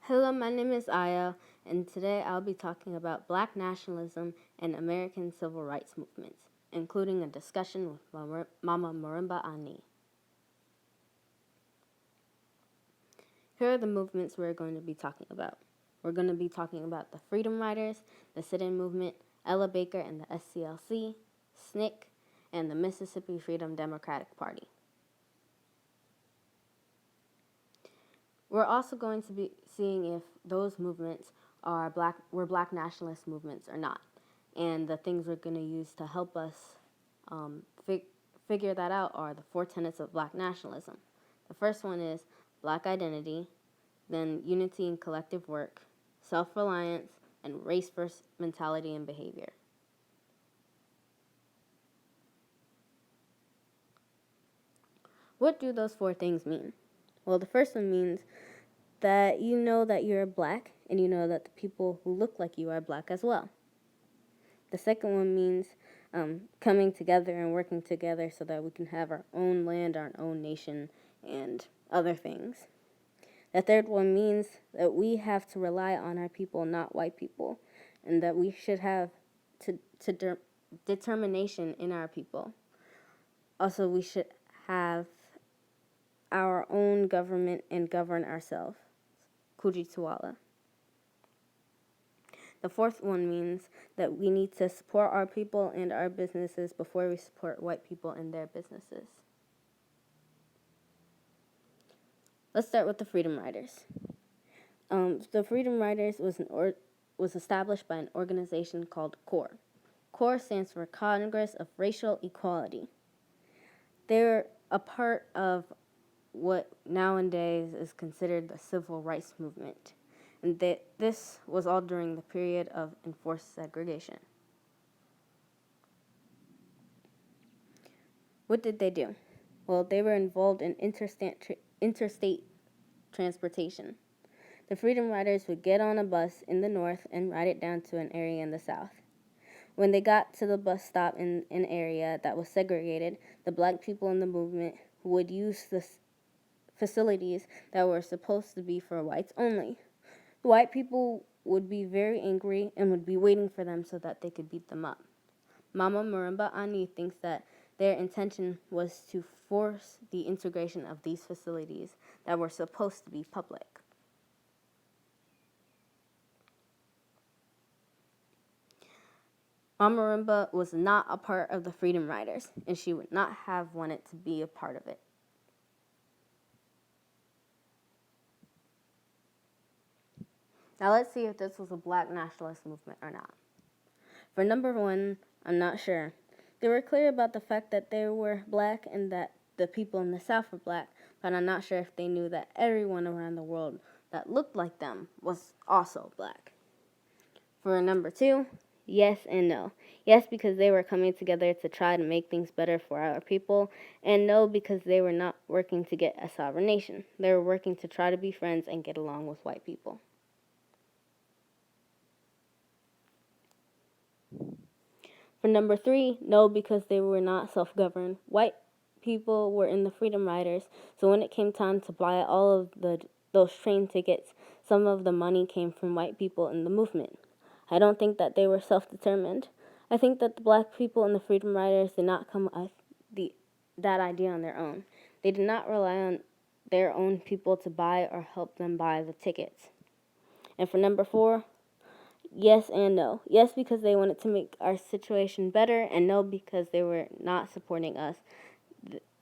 Hello, my name is Aya, and today I'll be talking about Black nationalism and American civil rights movements, including a discussion with Mama Marimba Ani. Here are the movements we're going to be talking about. We're going to be talking about the Freedom Riders, the Sit-In Movement, Ella Baker and the SCLC, SNCC, and the Mississippi Freedom Democratic Party. We're also going to be seeing if those movements were black nationalist movements or not, and the things we're going to use to help us figure that out are the 4 tenets of black nationalism. The first one is black identity, then unity and collective work, self-reliance, and race-first mentality and behavior. What do those 4 things mean? Well, the first one means that you know that you're black and you know that the people who look like you are black as well. The second one means coming together and working together so that we can have our own land, our own nation, and other things. The third one means that we have to rely on our people, not white people, and that we should have determination in our people. Also, we should have our own government and govern ourselves. Kujituala. The fourth one means that we need to support our people and our businesses before we support white people and their businesses. Let's start with the Freedom Riders. The Freedom Riders was established by an organization called CORE. CORE stands for Congress of Racial Equality. They're a part of what nowadays is considered the civil rights movement. And this was all during the period of enforced segregation. What did they do? Well, they were involved in interstate transportation. The Freedom Riders would get on a bus in the north and ride it down to an area in the south. When they got to the bus stop in an area that was segregated, the black people in the movement would use the facilities that were supposed to be for whites only. The white people would be very angry and would be waiting for them so that they could beat them up. Mama Marimba Ani thinks that their intention was to force the integration of these facilities that were supposed to be public. Mama Marimba was not a part of the Freedom Riders, and she would not have wanted to be a part of it. Now let's see if this was a black nationalist movement or not. For number 1, I'm not sure. They were clear about the fact that they were black and that the people in the South were black, but I'm not sure if they knew that everyone around the world that looked like them was also black. For number 2, yes and no. Yes, because they were coming together to try to make things better for our people, and no, because they were not working to get a sovereign nation. They were working to try to be friends and get along with white people. For number 3, no, because they were not self-governed. White people were in the Freedom Riders, so when it came time to buy all of those train tickets, some of the money came from white people in the movement. I don't think that they were self-determined. I think that the black people in the Freedom Riders did not come up with that idea on their own. They did not rely on their own people to buy or help them buy the tickets. And for number 4, yes and no. Yes, because they wanted to make our situation better, and no, because they were not supporting us.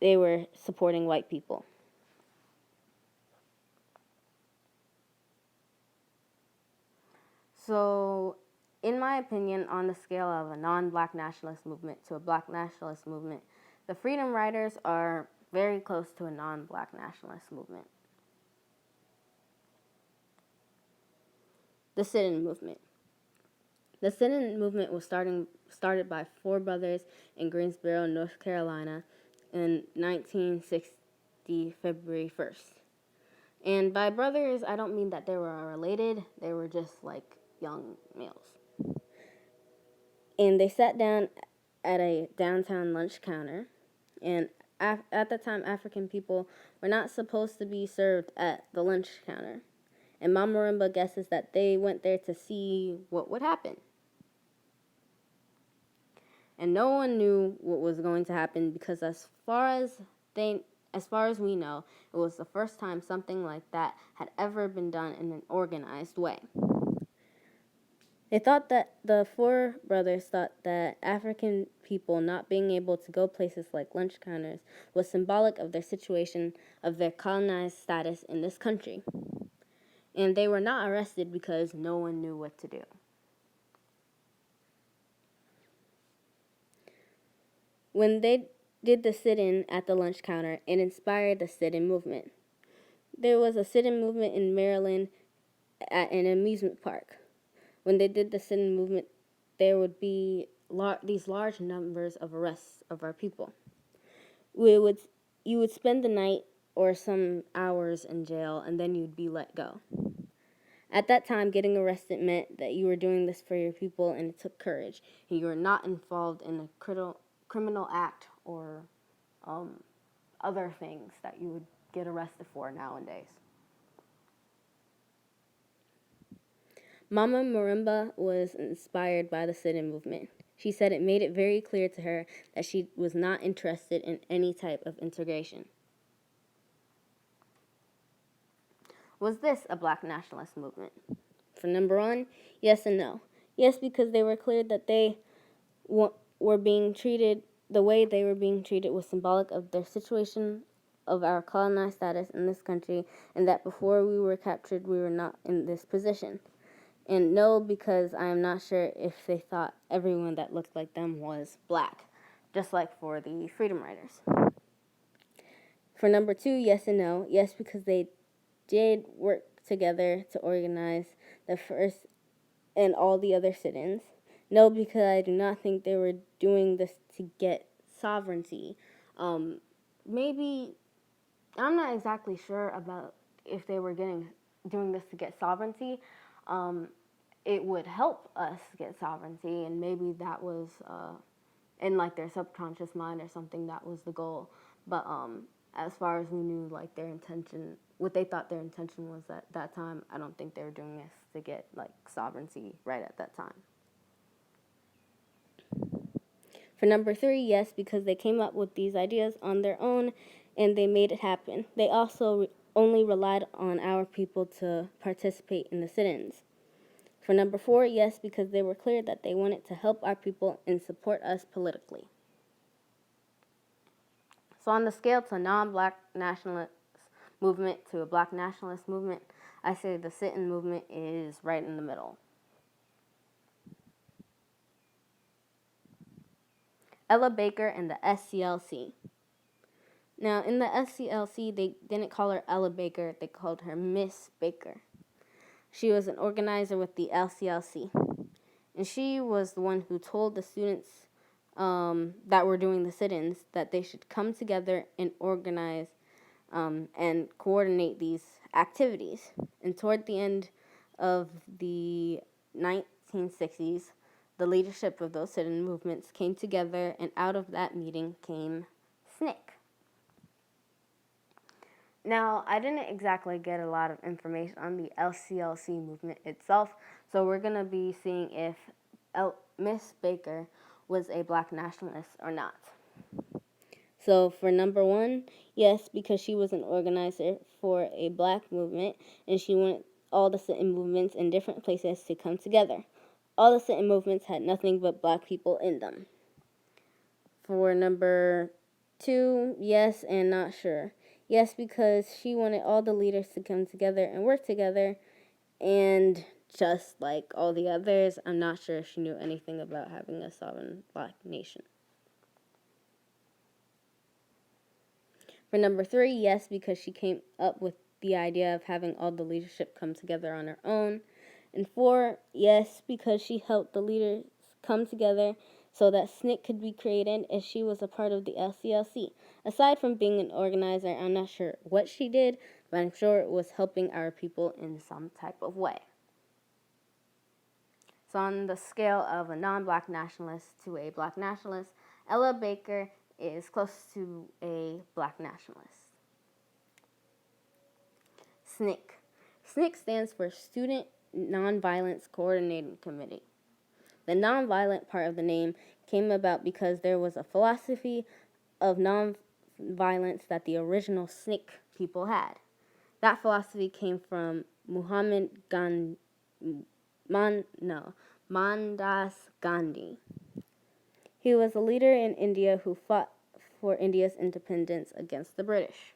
They were supporting white people. So, in my opinion, on the scale of a non-black nationalist movement to a black nationalist movement, the Freedom Riders are very close to a non-black nationalist movement. The Sit-In movement. The Sit-In movement was started by 4 brothers in Greensboro, North Carolina in 1960, February 1st. And by brothers, I don't mean that they were related. They were just like young males. And they sat down at a downtown lunch counter. And at the time, African people were not supposed to be served at the lunch counter. And Mama Marimba guesses that they went there to see what would happen. And no one knew what was going to happen because as far as we know, it was the first time something like that had ever been done in an organized way. They thought that the four brothers thought that African people not being able to go places like lunch counters was symbolic of their situation, of their colonized status in this country. And they were not arrested because no one knew what to do. When they did the sit-in at the lunch counter, it inspired the sit-in movement. There was a sit-in movement in Maryland at an amusement park. When they did the sit-in movement, there would be these large numbers of arrests of our people. You would spend the night or some hours in jail, and then you'd be let go. At that time, getting arrested meant that you were doing this for your people, and it took courage. And you were not involved in a criminal act or other things that you would get arrested for nowadays. Mama Marimba was inspired by the sit-in movement. She said it made it very clear to her that she was not interested in any type of integration. Was this a black nationalist movement? For number one, yes and no. Yes, because they were clear that they were being treated, the way they were being treated was symbolic of their situation, of our colonized status in this country, and that before we were captured, we were not in this position. And no, because I am not sure if they thought everyone that looked like them was black, just like for the Freedom Riders. For number two, yes and no. Yes, because they did work together to organize the first and all the other sit-ins. No, because I do not think they were doing this to get sovereignty. Maybe, I'm not exactly sure about if they were doing this to get sovereignty. It would help us get sovereignty, and maybe that was in like their subconscious mind or something, that was the goal. But as far as we knew, like their intention, what they thought their intention was at that time, I don't think they were doing this to get like sovereignty right at that time. For number three, yes, because they came up with these ideas on their own and they made it happen. They also only relied on our people to participate in the sit-ins. For number four, yes, because they were clear that they wanted to help our people and support us politically. So on the scale to non-black nationalist movement to a black nationalist movement, I say the sit-in movement is right in the middle. Ella Baker and the SCLC. Now, in the SCLC, they didn't call her Ella Baker, they called her Miss Baker. She was an organizer with the LCLC. And she was the one who told the students that were doing the sit-ins that they should come together and organize and coordinate these activities. And toward the end of the 1960s, the leadership of those sit-in movements came together, and out of that meeting came SNCC. Now, I didn't exactly get a lot of information on the LCLC movement itself, so we're going to be seeing if Miss Baker was a black nationalist or not. So for number one, yes, because she was an organizer for a black movement, and she wanted all the sit-in movements in different places to come together. All the sit-in movements had nothing but black people in them. For number two, yes and not sure. Yes, because she wanted all the leaders to come together and work together, and just like all the others, I'm not sure if she knew anything about having a sovereign black nation. For number three, yes, because she came up with the idea of having all the leadership come together on her own. And four, yes, because she helped the leaders come together so that SNCC could be created, as she was a part of the LCLC. Aside from being an organizer, I'm not sure what she did, but I'm sure it was helping our people in some type of way. So on the scale of a non-black nationalist to a black nationalist, Ella Baker is close to a black nationalist. SNCC. SNCC stands for Student Nonviolence Coordinating Committee. The nonviolent part of the name came about because there was a philosophy of nonviolence that the original SNCC people had. That philosophy came from Mohandas Gandhi. He was a leader in India who fought for India's independence against the British.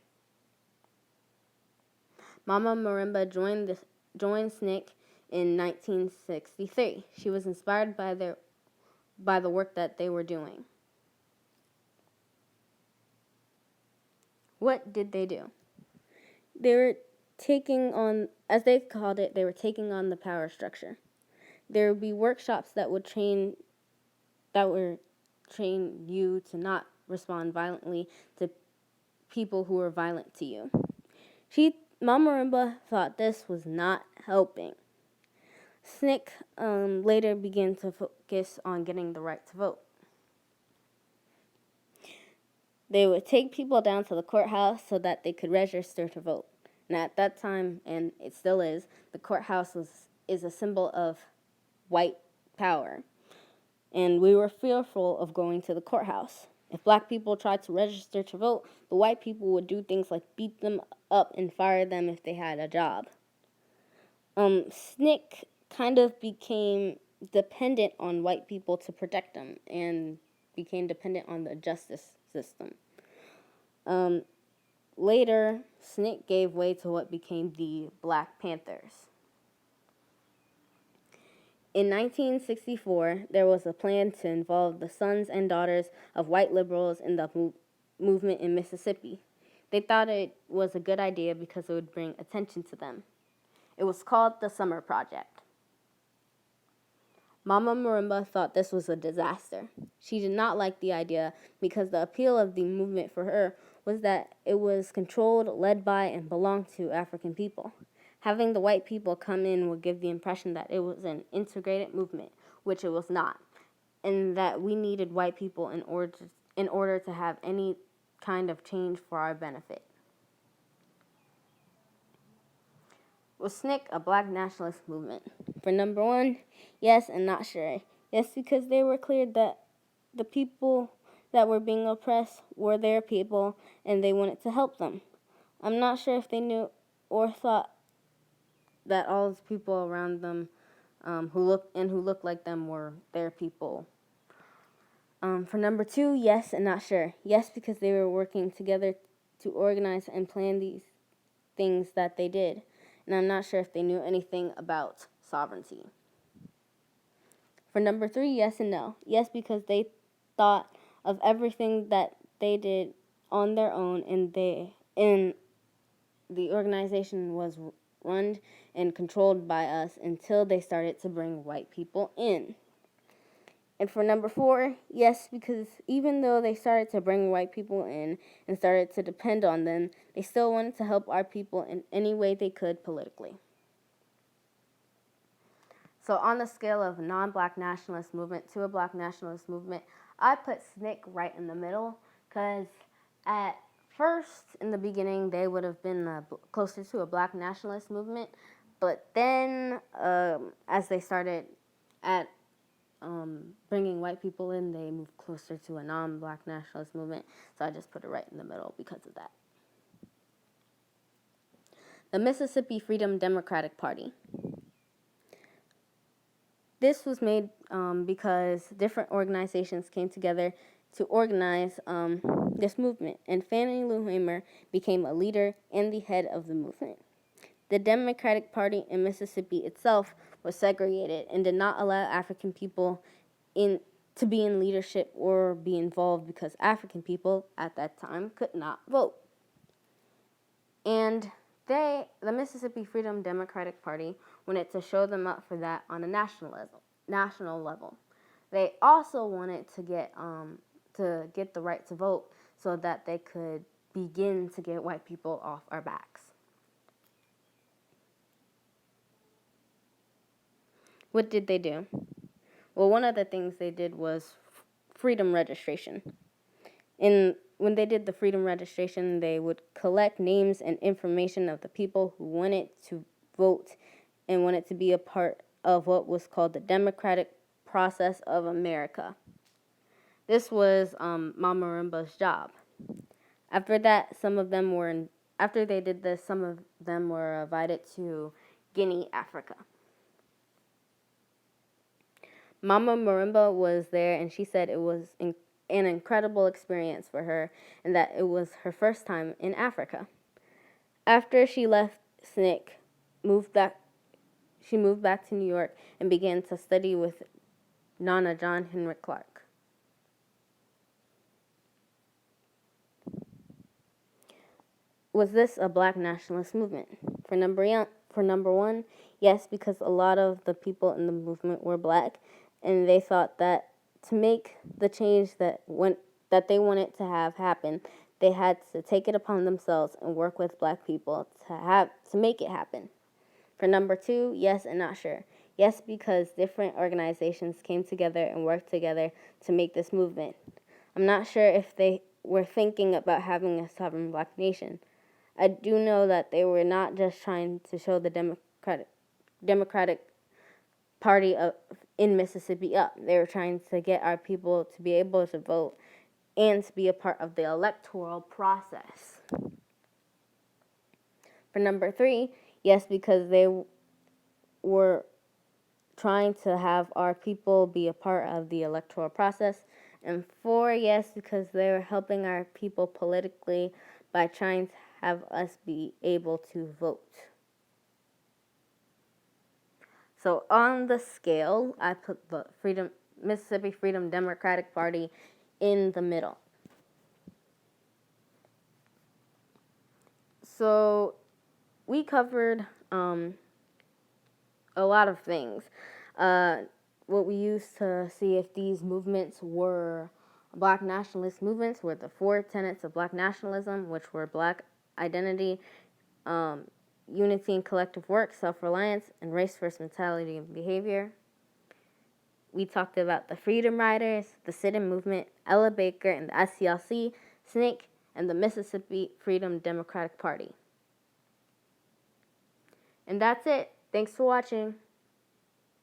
Mama Marimba joined SNCC in 1963. She was inspired by the work that they were doing. What did they do? They were taking on, as they called it, they were taking on the power structure. There would be workshops that would train you to not respond violently to people who were violent to you. Mama Marimba thought this was not helping. SNCC later began to focus on getting the right to vote. They would take people down to the courthouse so that they could register to vote. And at that time, and it still is, the courthouse is a symbol of white power. And we were fearful of going to the courthouse. If black people tried to register to vote, the white people would do things like beat them up and fire them if they had a job. SNCC kind of became dependent on white people to protect them and became dependent on the justice system. Later, SNCC gave way to what became the Black Panthers. In 1964, there was a plan to involve the sons and daughters of white liberals in the movement in Mississippi. They thought it was a good idea because it would bring attention to them. It was called the Summer Project. Mama Marimba thought this was a disaster. She did not like the idea because the appeal of the movement for her was that it was controlled, led by, and belonged to African people. Having the white people come in would give the impression that it was an integrated movement, which it was not, and that we needed white people in order to have any kind of change for our benefit. Was SNCC a black nationalist movement? For number one, yes and not sure. Yes, because they were clear that the people that were being oppressed were their people and they wanted to help them. I'm not sure if they knew or thought that all the people around them who looked like them were their people. For number two, yes and not sure. Yes, because they were working together to organize and plan these things that they did. And I'm not sure if they knew anything about sovereignty. For number three, yes and no. Yes, because they thought of everything that they did on their own, and the organization was run and controlled by us until they started to bring white people in. And for number four, yes, because even though they started to bring white people in and started to depend on them, they still wanted to help our people in any way they could politically. So on the scale of non-black nationalist movement to a black nationalist movement, I put SNCC right in the middle because at first, in the beginning, they would have been closer to a black nationalist movement. But then as they started bringing white people in, they moved closer to a non-black nationalist movement. So I just put it right in the middle because of that. The Mississippi Freedom Democratic Party. This was made because different organizations came together to organize this movement, and Fannie Lou Hamer became a leader and the head of the movement. The Democratic Party in Mississippi itself was segregated and did not allow African people to be in leadership or be involved because African people at that time could not vote. And the Mississippi Freedom Democratic Party wanted to show them up for that on a national level. They also wanted to get the right to vote so that they could begin to get white people off our backs. What did they do? Well, one of the things they did was freedom registration. When they did the freedom registration, they would collect names and information of the people who wanted to vote and wanted to be a part of what was called the democratic process of America. This was Mama Marimba's job. After that, after they did this, some of them were invited to Guinea, Africa. Mama Marimba was there, and she said it was an incredible experience for her, and that it was her first time in Africa. After she left SNCC, she moved back to New York and began to study with Nana John Henrik Clarke. Was this a black nationalist movement? For number one, yes, because a lot of the people in the movement were black, and they thought that to make the change that they wanted to have happen, they had to take it upon themselves and work with black people to make it happen. For number two, yes and not sure. Yes, because different organizations came together and worked together to make this movement. I'm not sure if they were thinking about having a sovereign black nation. I do know that they were not just trying to show the Democratic Party in Mississippi up. They were trying to get our people to be able to vote and to be a part of the electoral process. For number three, yes, because they were trying to have our people be a part of the electoral process. And four, yes, because they were helping our people politically by trying to have us be able to vote. So on the scale, I put the Mississippi Freedom Democratic Party in the middle. So we covered a lot of things. What we used to see if these movements were black nationalist movements were the four tenets of black nationalism, which were black identity, unity and collective work, self-reliance, and race-first mentality and behavior. We talked about the Freedom Riders, the sit-in movement, Ella Baker and the SCLC, SNCC, and the Mississippi Freedom Democratic Party. And that's it. Thanks for watching.